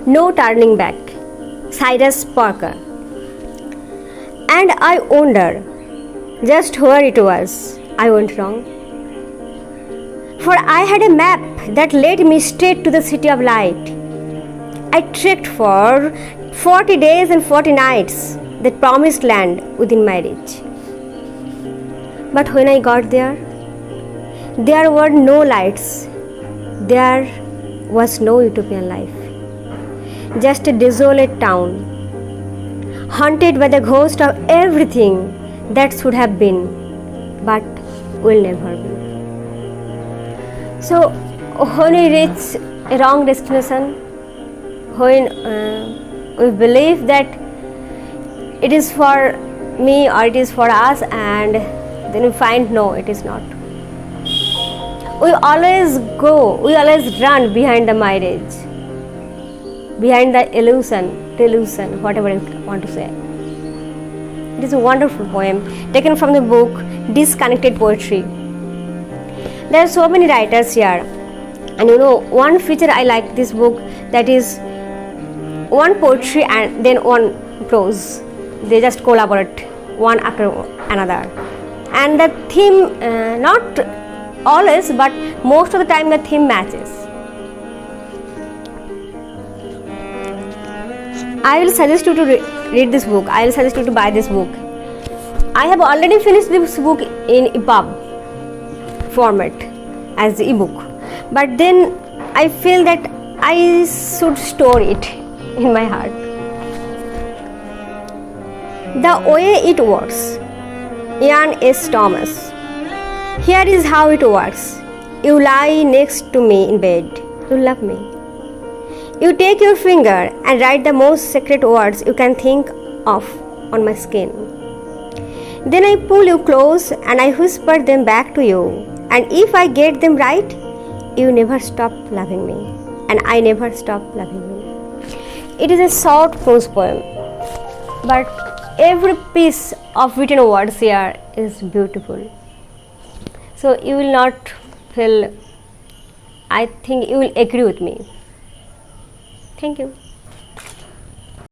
no turning back. Cyrus Parker. And I wonder just where it was I went wrong. For I had a map that led me straight to the city of light. I trekked for 40 days and 40 nights, that promised land within my reach. But when I got there were no lights. There was no utopian life. Just a desolate town, haunted by the ghost of everything that should have been, but will never be. So, when we reach a wrong destination, when we believe that it is for me or it is for us, and then we find no, it is not. We always run behind the mirage, behind the delusion, whatever you want to say. It is a wonderful poem taken from the book Disconnected Poetry. There are so many writers here, and one feature I like this book, that is one poetry and then one prose. They just collaborate one after another, and the theme, not always but most of the time, the theme matches. I will suggest you to read this book. I will suggest you to buy this book. I have already finished this book in EPUB format as ebook, but then I feel that I should store it in my heart. The way it works. Ian S. Thomas. Here is how it works. You lie next to me in bed. You love me. You take your finger and write the most secret words you can think of on my skin. Then I pull you close and I whisper them back to you. And if I get them right, you never stop loving me. And I never stop loving you. It is a short prose poem, but every piece of written words here is beautiful. So you will not feel, I think you will agree with me. Thank you.